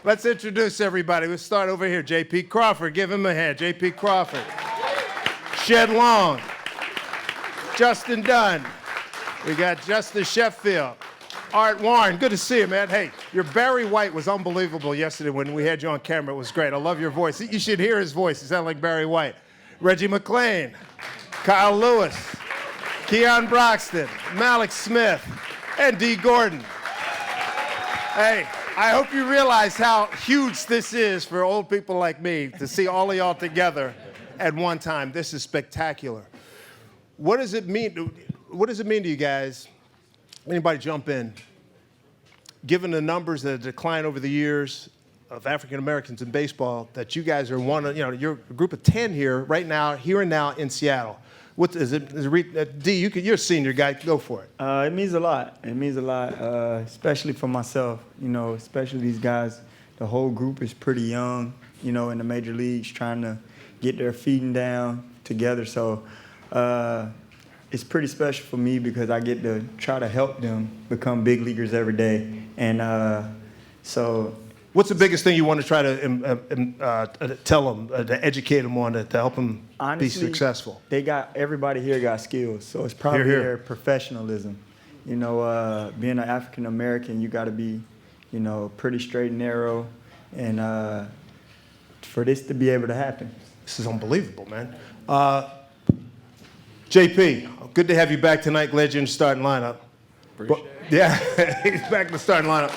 Let's introduce everybody. We'll start over here. J.P. Crawford. Give him a hand. J.P. Crawford. Shed Long. Justin Dunn. We got Justin Sheffield. Art Warren. Good to see you, man. Hey, your Barry White was unbelievable yesterday when we had you on camera. It was great. I love your voice. You should hear his voice. You sound like Barry White. Reggie McClain. Kyle Lewis. Keon Broxton. Malik Smith. And Dee Gordon. Hey, I hope you realize how huge this is for old people like me to see all of y'all together at one time. This is spectacular. What does it mean? What does it mean to you guys? Anybody jump in? Given the numbers that have declined over the years of African Americans in baseball, that you guys are one of, you're a group of 10 here right now, here and now in Seattle. What is it? D, you're a senior guy. Go for it. It means a lot. It means a lot, especially for myself. Especially these guys. The whole group is pretty young. In the major leagues, trying to get their feet down together. So it's pretty special for me because I get to try to help them become big leaguers every day. And so. What's the biggest thing you want to try to tell them, to educate them on, to help them be successful? Everybody here got skills, so it's probably their professionalism. Being an African American, you got to be, pretty straight and narrow, and for this to be able to happen. This is unbelievable, man. JP, good to have you back tonight. Glad you're in the starting lineup. Appreciate it. Yeah, he's back in the starting lineup.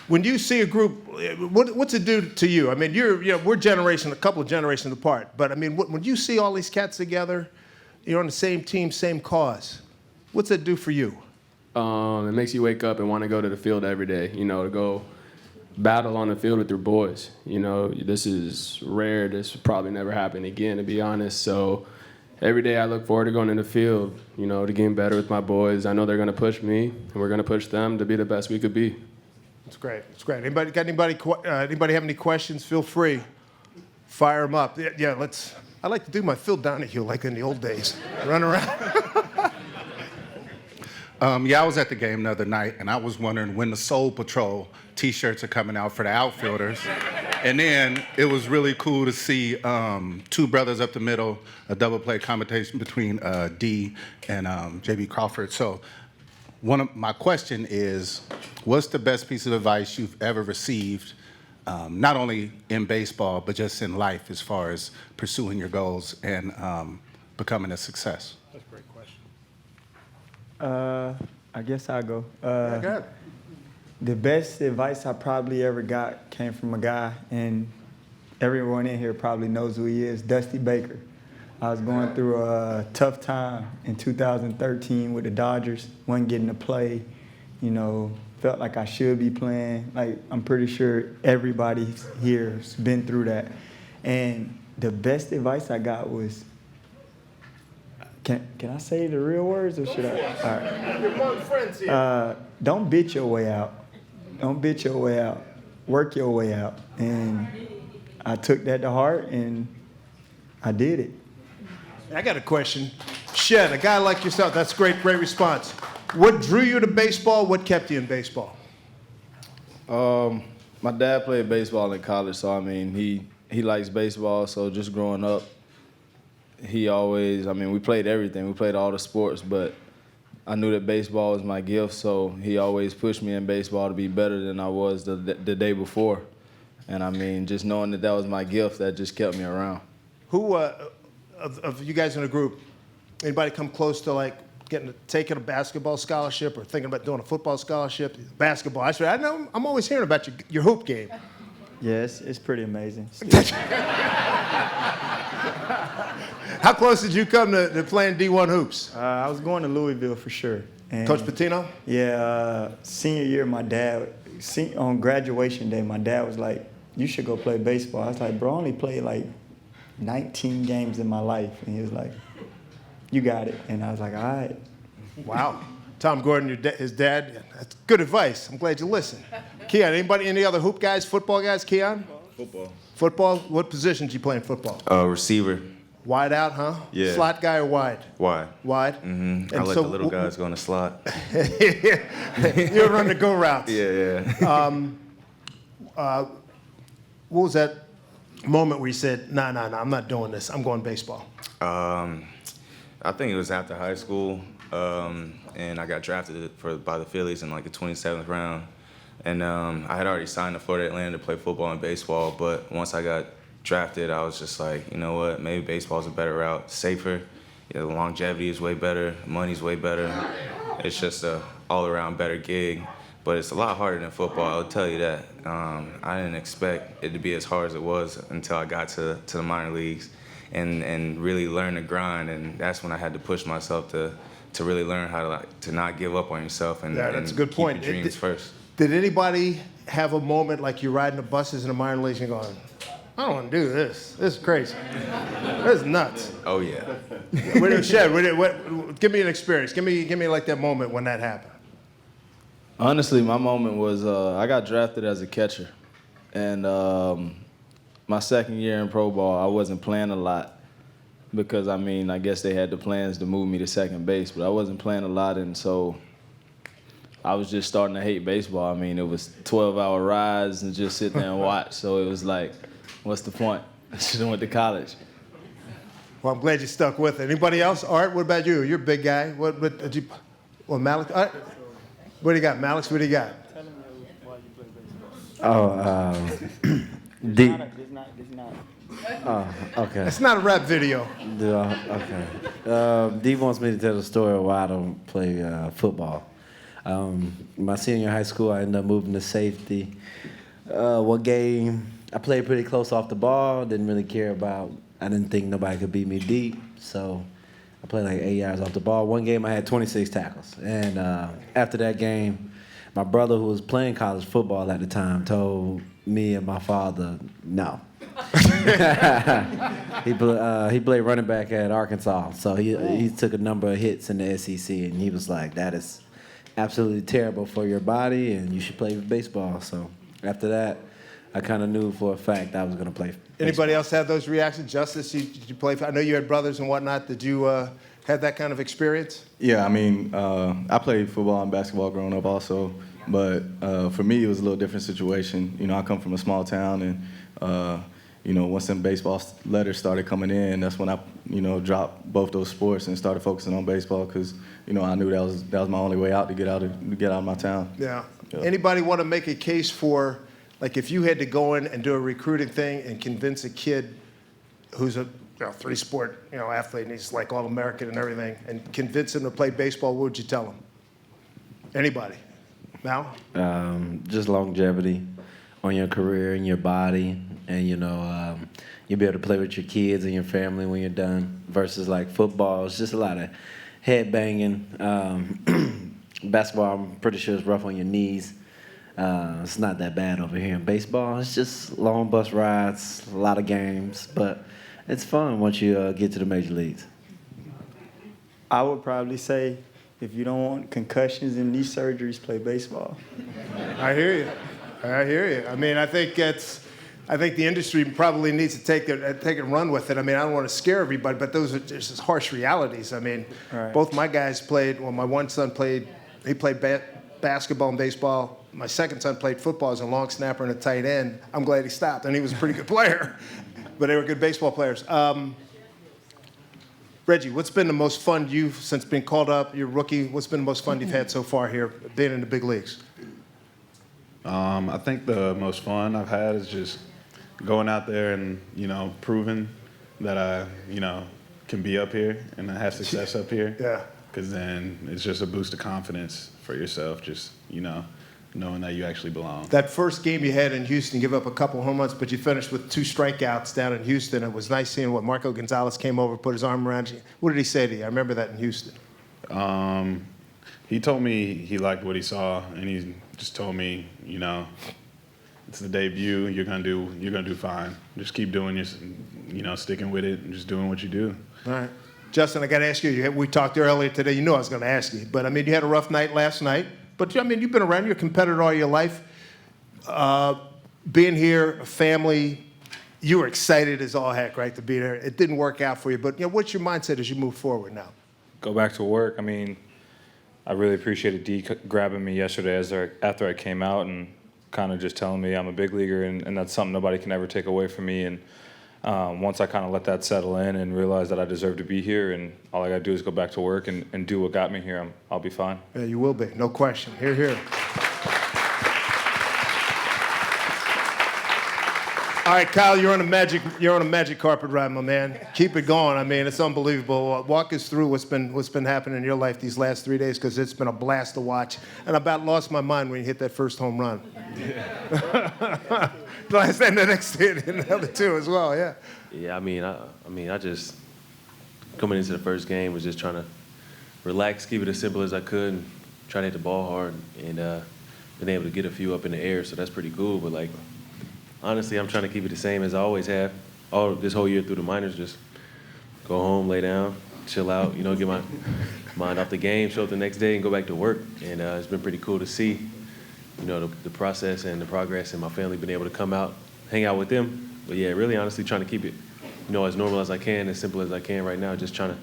When you see a group, what's it do to you? I mean, we're a couple of generations apart, but I mean, when you see all these cats together, you're on the same team, same cause. What's that do for you? It makes you wake up and want to go to the field every day. To go battle on the field with your boys. This is rare. This will probably never happen again, to be honest. So every day I look forward to going in the field. To getting better with my boys. I know they're going to push me, and we're going to push them to be the best we could be. It's great. It's great. Anybody have any questions? Feel free. Fire them up. Yeah, I like to do my Phil Donahue like in the old days. Run around. I was at the game the other night, and I was wondering when the Soul Patrol T-shirts are coming out for the outfielders. And then it was really cool to see two brothers up the middle, a double play combination between D and J.B. Crawford. So my question is, what's the best piece of advice you've ever received, not only in baseball, but just in life as far as pursuing your goals and becoming a success? That's a great question. I guess I'll go. Go ahead. The best advice I probably ever got came from a guy, and everyone in here probably knows who he is, Dusty Baker. I was going through a tough time in 2013 with the Dodgers. Wasn't getting to play, felt like I should be playing. Like, I'm pretty sure everybody here has been through that. And the best advice I got was, can I say the real words or should I? All right. You're among friends here. Don't bitch your way out. Don't bitch your way out. Work your way out. And I took that to heart, and I did it. I got a question. Shed, a guy like yourself, that's great response. What drew you to baseball? What kept you in baseball? My dad played baseball in college, so I mean, he likes baseball. So just growing up, we played everything. We played all the sports, but I knew that baseball was my gift, so he always pushed me in baseball to be better than I was the day before. And I mean, just knowing that was my gift, that just kept me around. Who, of you guys in the group, anybody come close to taking a basketball scholarship or thinking about doing a football scholarship? Basketball. I know. I'm always hearing about your hoop game. Yes, it's pretty amazing. How close did you come to playing D1 hoops? I was going to Louisville for sure. And Coach Patino? Yeah, senior year, on graduation day, my dad was like, "You should go play baseball." I was like, "Bro, I only played 19 games in my life." And he was like, "You got it." And I was like, "All right." Wow. Tom Gordon, his dad, that's good advice. I'm glad you listened. Keon, any other hoop guys, football guys? Keon? Football. Football? What position did you play in football? Receiver. Wide out, huh? Yeah. Slot guy or wide? Wide. Wide? Mm-hmm. I let the little guys go in the slot. You run the go routes. Yeah. What was that moment where you said, no, I'm not doing this. I'm going baseball? I think it was after high school, and I got drafted by the Phillies in like the 27th round. And I had already signed to Florida Atlantic to play football and baseball, but once I got drafted, I was just like, you know what, maybe baseball's a better route, safer. The longevity is way better, money's way better. It's just a all-around better gig, but it's a lot harder than football, I'll tell you that. I didn't expect it to be as hard as it was until I got to the minor leagues and really learn to grind, and that's when I had to push myself to really learn how to not give up on yourself and, Yeah, that's a good keep point. your dreams first. Did anybody have a moment like you're riding the buses in the minor leagues and going, I don't want to do this. This is crazy. This is nuts. Oh, yeah. Give me an experience. Give me like that moment when that happened. Honestly, my moment was I got drafted as a catcher. And my second year in pro ball, I wasn't playing a lot because, I guess they had the plans to move me to second base, but I wasn't playing a lot, and so I was just starting to hate baseball. It was 12-hour rides and just sit there and watch, so it was like, what's the point? I should have went to college. Well, I'm glad you stuck with it. Anybody else? Art, what about you? You're a big guy. What did you? Well, Malik. What do you got, Malik? What do you got? Tell him why you play baseball. It's not. Oh, okay. It's not a rap video. Okay. Dee wants me to tell the story of why I don't play football. My senior year in high school, I ended up moving to safety. One game, I played pretty close off the ball, didn't really care about, I didn't think nobody could beat me deep, so I played like 8 yards off the ball. One game, I had 26 tackles. And after that game, my brother, who was playing college football at the time, told me and my father, no. He played running back at Arkansas, so he took a number of hits in the SEC, and he was like, that is absolutely terrible for your body, and you should play baseball. So after that, I kind of knew for a fact I was going to play baseball. Anybody else have those reactions? Justice, did you play? I know you had brothers and whatnot. Did you have that kind of experience? Yeah, I played football and basketball growing up also, but for me it was a little different situation. I come from a small town, and once them baseball letters started coming in, that's when I dropped both those sports and started focusing on baseball because I knew that was my only way out to get out of my town. Yeah. Anybody want to make a case for, like, if you had to go in and do a recruiting thing and convince a kid who's a three-sport athlete and he's like All-American and everything, and convince him to play baseball, what would you tell him? Anybody? Mal? Just longevity on your career and your body, and you'll be able to play with your kids and your family when you're done. Versus like football, it's just a lot of head banging. Basketball, I'm pretty sure it's rough on your knees. It's not that bad over here in baseball. It's just long bus rides, a lot of games, but it's fun once you get to the major leagues. I would probably say, if you don't want concussions and knee surgeries, play baseball. I hear you. I think the industry probably needs to take it and run with it. I don't want to scare everybody, but those are just harsh realities. Right. Both my guys played. Well, my one son played basketball and baseball. My second son played football as a long snapper and a tight end. I'm glad he stopped, and he was a pretty good player. But they were good baseball players. Reggie, what's been the most fun since being called up? You're a rookie. What's been the most fun you've had so far here, being in the big leagues? I think the most fun I've had is just going out there and, proving that I, can be up here and I have success up here. Yeah. Because then it's just a boost of confidence for yourself, just, knowing that you actually belong. That first game you had in Houston, you give up a couple home runs, but you finished with 2 strikeouts down in Houston. It was nice seeing Marco Gonzalez came over, put his arm around you. What did he say to you? I remember that in Houston. He told me he liked what he saw, and he just told me, it's the debut. You're gonna do fine. Just keep doing your, sticking with it and just doing what you do. All right, Justin, I got to ask you. We talked earlier today. You know I was going to ask you, but you had a rough night last night. But you've been around. You're a competitor all your life. Being here, a family, You were excited as all heck, right, to be there. It didn't work out for you, but what's your mindset as you move forward now? Go back to work. I mean, I really appreciated D grabbing me yesterday after I came out and kind of just telling me I'm a big leaguer and that's something nobody can ever take away from me. And once I kind of let that settle in and realize that I deserve to be here and all I got to do is go back to work and do what got me here, I'll be fine. Yeah, you will be, no question. Hear, hear. All right, Kyle, you're on a magic carpet ride, my man. Keep it going. I mean, it's unbelievable. Walk us through what's been happening in your life these last 3 days, because it's been a blast to watch. And I about lost my mind when you hit that first home run. Yeah. And the next hit and the other two as well. Yeah. Yeah, I mean, I just coming into the first game was just trying to relax, keep it as simple as I could, and try to hit the ball hard, and been able to get a few up in the air, so that's pretty cool. But like, honestly, I'm trying to keep it the same as I always have. All this whole year through the minors, just go home, lay down, chill out, get my mind off the game, show up the next day, and go back to work. And it's been pretty cool to see, the process and the progress, and my family been able to come out, hang out with them. But yeah, really, honestly, trying to keep it, as normal as I can, as simple as I can right now. Just trying to,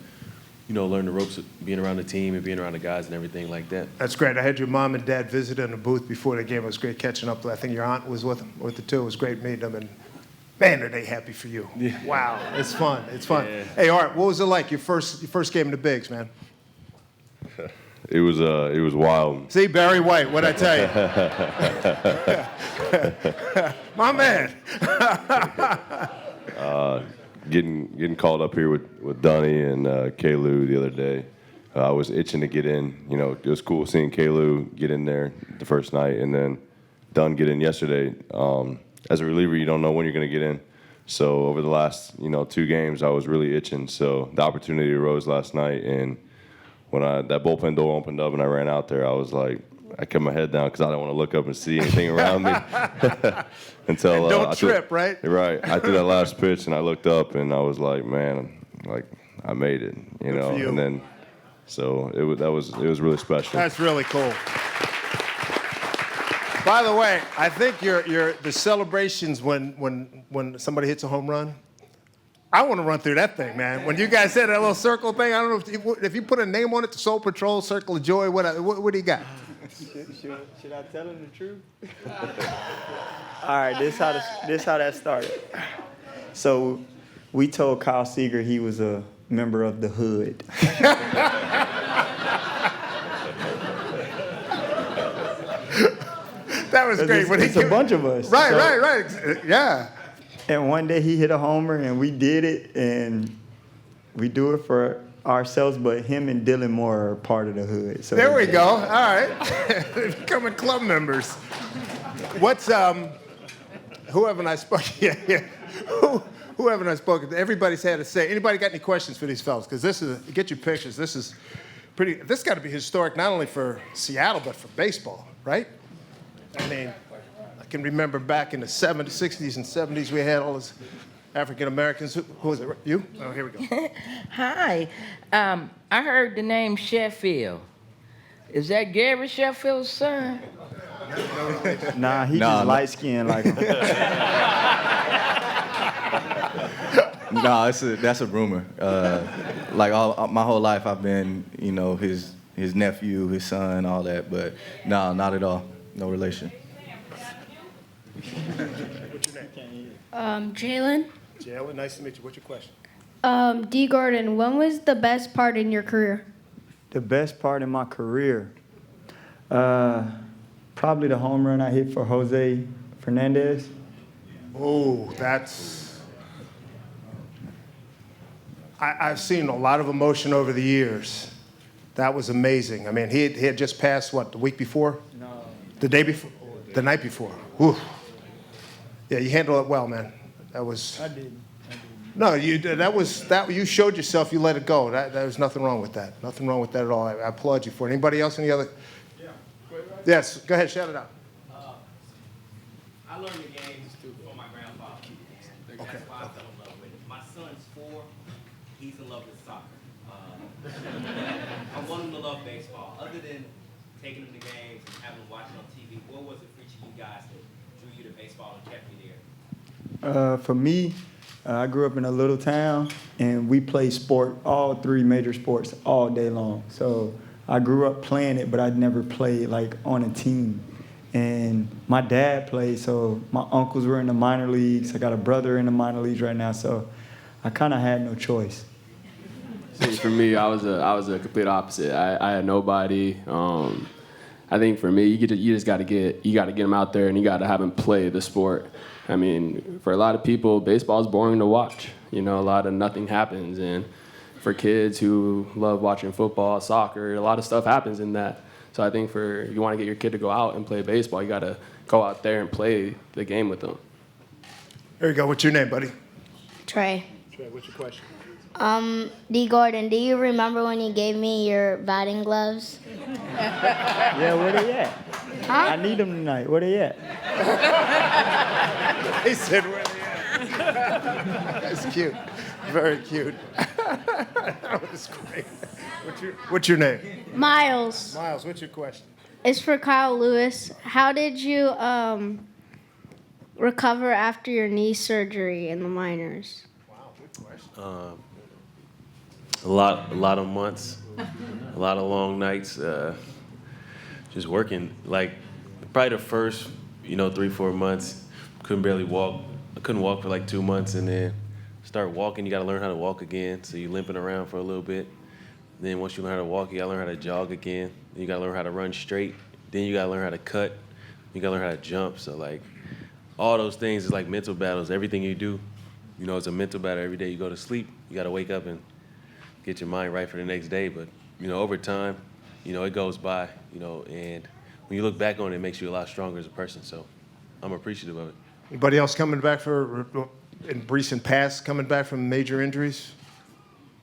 learn the ropes of being around the team and being around the guys and everything like that. That's great. I had your mom and dad visit in the booth before the game. It was great catching up. I think your aunt was with them, with the two. It was great meeting them. And man, are they happy for you. Yeah. Wow, it's fun. It's fun. Yeah. Hey, Art, what was it like, your first game in the bigs, man? It was wild. See, Barry White, what'd I tell you? My man. Getting called up here with Dunny and Kalu the other day. I was itching to get in. It was cool seeing Kalu get in there the first night, and then Dunn get in yesterday. As a reliever, you don't know when you're going to get in. So over the last 2 games, I was really itching. So the opportunity arose last night, and when that bullpen door opened up and I ran out there, I was like, I kept my head down because I didn't want to look up and see anything around me. Until don't trip, right? Right. I threw that last pitch and I looked up and I was like, man, I made it, And then, so it was really special. That's really cool. By the way, I think the celebrations when somebody hits a home run. I want to run through that thing, man. When you guys said that little circle thing, I don't know if you put a name on it, the Soul Patrol, Circle of Joy, what do you got? Should I tell him the truth? All right, this how that started. So we told Kyle Seager he was a member of the hood. That was great. It's a bunch of us. Right. Yeah. And one day he hit a homer, and we did it, and we do it for ourselves, but him and Dylan Moore are part of the hood. So there we go. All right. Becoming club members. What's, who haven't I spoken? Yeah. Who haven't I spoken to? Everybody's had to say. Anybody got any questions for these fellas? Because get your pictures. This got to be historic, not only for Seattle, but for baseball, right? I mean, I can remember back in the 60s and 70s, we had all this African Americans. Who was it? You? Oh, here we go. Hi. I heard the name Sheffield. Is that Gary Sheffield's son? Nah, he just light-skinned like him. No, that's a rumor. My whole life I've been, his nephew, his son, all that. But no, not at all. No relation. What's your name? Jalen. Jalen, nice to meet you. What's your question? D. Gordon, when was the best part in your career? The best part in my career? Probably the home run I hit for Jose Fernandez. Oh, I've seen a lot of emotion over the years. That was amazing. I mean, he had just passed, the week before? No. The day before? The night before. Whew. Yeah, you handled it well, man. That was. I did. No, you showed yourself. You let it go. There's nothing wrong with that. Nothing wrong with that at all. I applaud you for it. Anybody else? Any other? Yeah. Yes. Go ahead. Shout it out. I learned the game from my grandfather. That's why I fell in love with it. My son's 4. He's in love with soccer. I want him to love baseball. Other than taking him to games and having him watch it on TV, what was it for you guys that drew you to baseball and kept you there? For me, I grew up in a little town, and we play all 3 major sports all day long. So I grew up playing it, but I never played like on a team. And my dad played, so my uncles were in the minor leagues. I got a brother in the minor leagues right now, so I kind of had no choice. See, for me, I was a complete opposite. I had nobody. I think for me, you just got to get them out there, and you got to have them play the sport. I mean, for a lot of people, baseball is boring to watch. You know, a lot of nothing happens, and for kids who love watching football, soccer, a lot of stuff happens in that. So I think if you want to get your kid to go out and play baseball, you got to go out there and play the game with them. There you go. What's your name, buddy? Trey. Trey, what's your question? D. Gordon, do you remember when you gave me your batting gloves? Yeah, where they at? Huh? I need them tonight. Where they at? He said, where they at? That's cute. Very cute. That was great. What's your name? Miles. Miles, what's your question? It's for Kyle Lewis. How did you recover after your knee surgery in the minors? Wow, good question. A lot of months, a lot of long nights, just working. Like probably the first, 3-4 months, couldn't barely walk. I couldn't walk for like 2 months, and then start walking. You got to learn how to walk again. So you're limping around for a little bit. Then once you learn how to walk, you got to learn how to jog again. Then you got to learn how to run straight. Then you got to learn how to cut. You got to learn how to jump. So like all those things is like mental battles. Everything you do, it's a mental battle. Every day you go to sleep, you got to wake up and get your mind right for the next day. But, over time, it goes by, and when you look back on it, it makes you a lot stronger as a person. So I'm appreciative of it. Anybody else coming back in recent past, coming back from major injuries?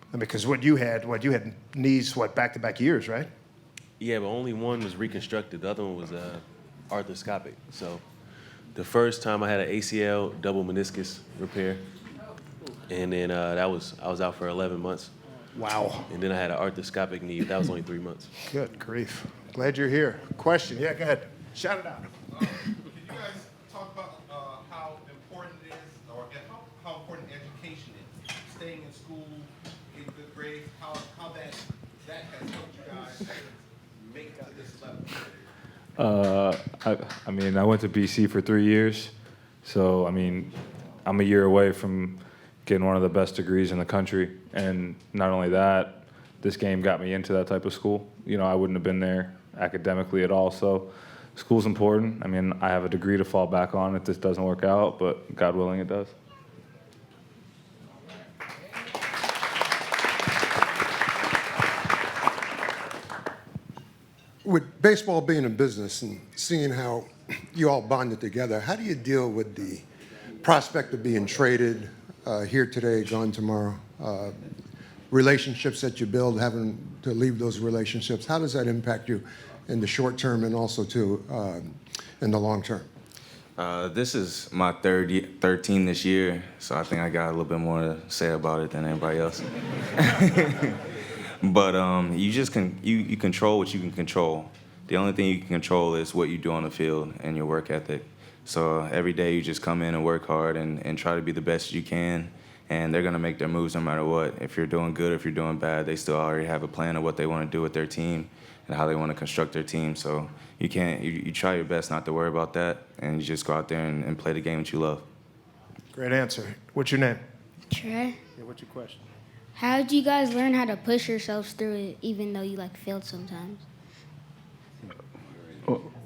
I mean, because you had knees, back-to-back years, right? Yeah, but only one was reconstructed. The other one was arthroscopic. So the first time I had an ACL double meniscus repair, and then I was out for 11 months. Wow. And then I had an arthroscopic knee. That was only 3 months. Good grief. Glad you're here. Question? Yeah, go ahead. Shout it out. Can you guys talk about how important it is, or how important education is? Staying in school, getting good grades, how that has helped you guys make it to this level? I went to BC for 3 years, so I'm a year away from getting one of the best degrees in the country. And not only that, this game got me into that type of school. I wouldn't have been there academically at all. So school's important. I have a degree to fall back on if this doesn't work out, but God willing, it does. With baseball being a business and seeing how you all bonded together, how do you deal with the prospect of being traded, here today, gone tomorrow? Relationships that you build, having to leave those relationships, how does that impact you in the short term and also too in the long term? This is my third team this year, so I think I got a little bit more to say about it than anybody else. But you control what you can control. The only thing you can control is what you do on the field and your work ethic. So every day you just come in and work hard and try to be the best you can, and they're going to make their moves no matter what. If you're doing good, if you're doing bad, they still already have a plan of what they want to do with their team and how they want to construct their team. So you try your best not to worry about that, and you just go out there and play the game that you love. Great answer. What's your name? Trey. Yeah, what's your question? How did you guys learn how to push yourselves through it, even though you failed sometimes?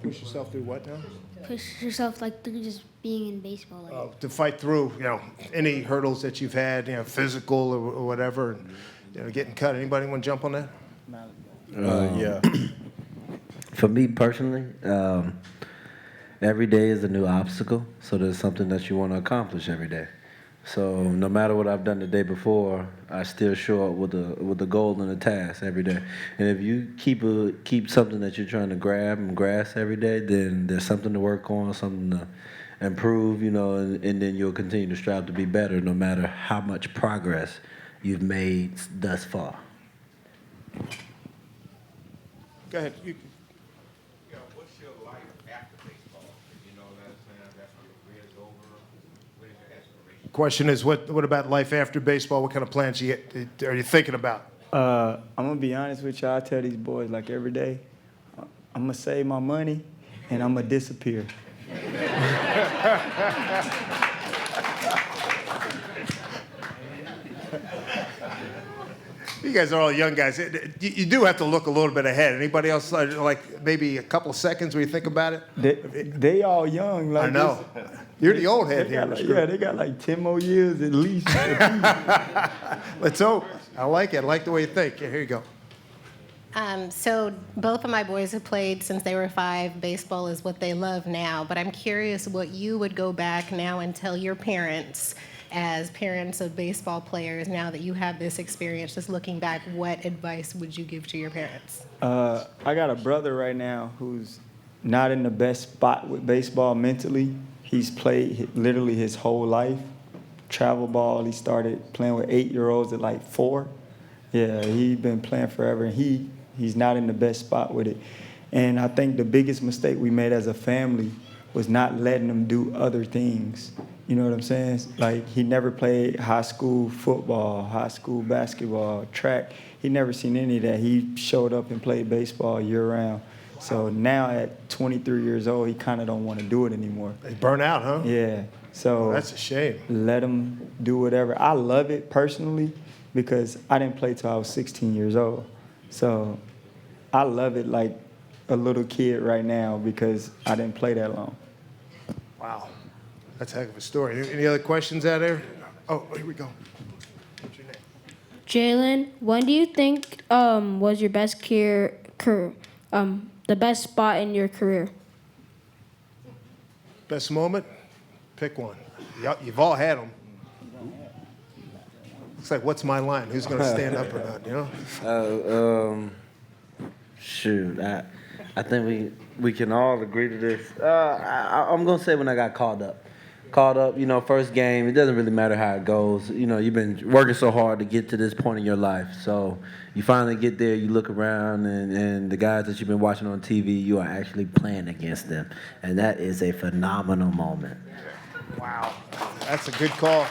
Push yourself through what now? Push yourself through just being in baseball. To fight through, any hurdles that you've had, physical or whatever, and, getting cut. Anybody want to jump on that? Yeah. For me personally, every day is a new obstacle, so there's something that you want to accomplish every day. So no matter what I've done the day before, I still show up with a goal and a task every day. And if you keep something that you're trying to grab and grasp every day, then there's something to work on, something to improve, and then you'll continue to strive to be better no matter how much progress you've made thus far. Go ahead. What's your life after baseball? That your career is over. What is your Question is, what about life after baseball? What kind of plans are you thinking about? I'm gonna be honest with you. I tell these boys like every day, I'm gonna save my money and I'm gonna disappear. You guys are all young guys. You do have to look a little bit ahead. Anybody else, like maybe a couple of seconds where you think about it? They all young. Like I know. You're the old head here. Yeah, they got like 10 more years at least. Let's hope. I like it. I like the way you think. Here you go. So both of my boys have played since they were 5. Baseball is what they love now. But I'm curious what you would go back now and tell your parents, as parents of baseball players, now that you have this experience, just looking back, what advice would you give to your parents? I got a brother right now who's not in the best spot with baseball mentally. He's played literally his whole life. Travel ball, he started playing with 8-year-olds at like 4. Yeah, he's been playing forever, and he's not in the best spot with it. And I think the biggest mistake we made as a family was not letting him do other things. You know what I'm saying? Like, he never played high school football, high school basketball, track. He never seen any of that. He showed up and played baseball year-round. So now at 23 years old, he kind of don't want to do it anymore. He's burnt out, huh? Yeah. So that's a shame. Let him do whatever. I love it personally because I didn't play till I was 16 years old. So I love it like a little kid right now because I didn't play that long. Wow. That's a heck of a story. Any other questions out there? Oh, here we go. What's your name? Jalen, when do you think was your best the best spot in your career? Best moment? Pick one. You've all had them. It's like, what's my line? Who's going to stand up or not, you know? Shoot, I think we can all agree to this. I'm going to say when I got called up. First game, it doesn't really matter how it goes. You've been working so hard to get to this point in your life. So you finally get there, you look around, and the guys that you've been watching on TV, you are actually playing against them. And that is a phenomenal moment. Wow. That's a good call.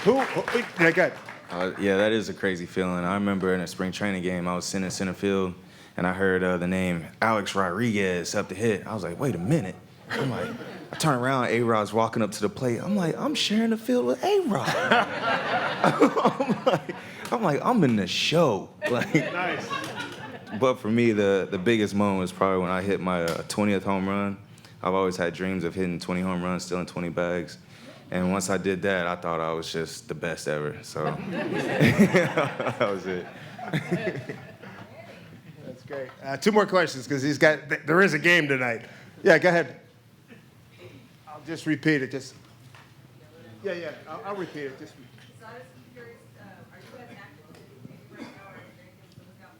Yeah, go ahead. Yeah, that is a crazy feeling. I remember in a spring training game, I was sitting in center field, and I heard the name Alex Rodriguez up the hit. I was like, wait a minute. I'm like, I turn around, A-Rod's walking up to the plate. I'm like, I'm sharing the field with A-Rod. I'm like, I'm in the show. Nice. But for me, the biggest moment was probably when I hit my 20th home run. I've always had dreams of hitting 20 home runs, stealing 20 bags. And once I did that, I thought I was just the best ever. So that was it. That's great. 2 more questions because there is a game tonight. Yeah, go ahead. I'll just repeat it. Yeah. I'll repeat it. So I was curious, are you guys active right now, or anything to look out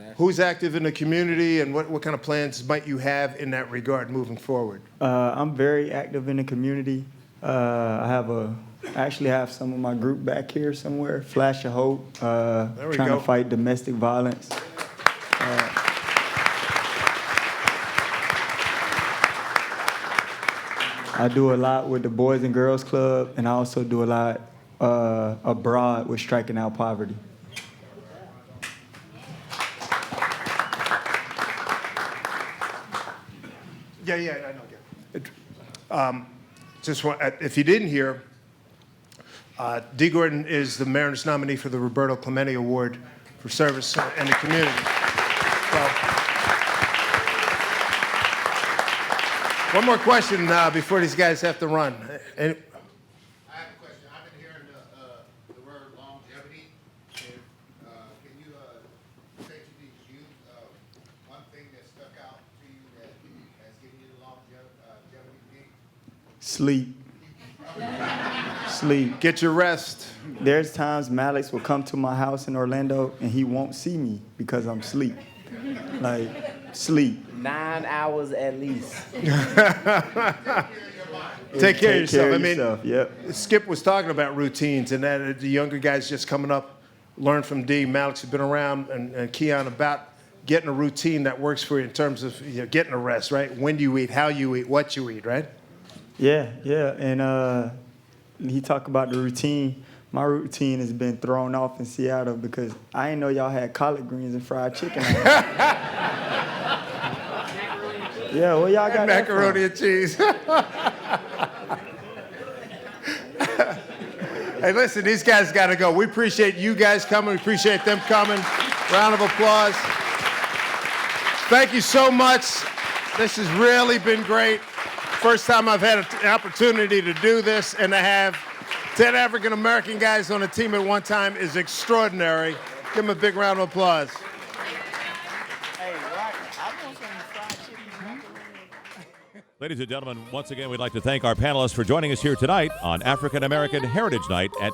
for? Who's active in the community, and what kind of plans might you have in that regard moving forward? I'm very active in the community. I actually have some of my group back here somewhere, Flash of Hope, trying to fight domestic violence. I do a lot with the Boys and Girls Club, and I also do a lot abroad with Striking Out Poverty. Yeah, I know. If you didn't hear, D. Gordon is the Mariners nominee for the Roberto Clemente Award for service in the community. One more question before these guys have to run. I have a question. I've been hearing the word longevity. Can you say to these youth one thing that stuck out to you that has given you the longevity? Sleep. Sleep. Get your rest. There's times Malik will come to my house in Orlando and he won't see me because I'm asleep. Like, sleep. 9 hours at least. Take care of yourself. Yep. Skip was talking about routines, and that the younger guys just coming up, learn from D. Malik's been around, and Keon about getting a routine that works for you in terms of getting a rest, right? When you eat, how you eat, what you eat, right? Yeah, and he talked about the routine. My routine has been thrown off in Seattle because I didn't know y'all had collard greens and fried chicken. Yeah, well, y'all got macaroni and cheese. Hey, listen, these guys got to go. We appreciate you guys coming. We appreciate them coming. Round of applause. Thank you so much. This has really been great. First time I've had an opportunity to do this, and to have 10 African-American guys on a team at one time is extraordinary. Give them a big round of applause. Ladies and gentlemen, once again, we'd like to thank our panelists for joining us here tonight on African American Heritage Night at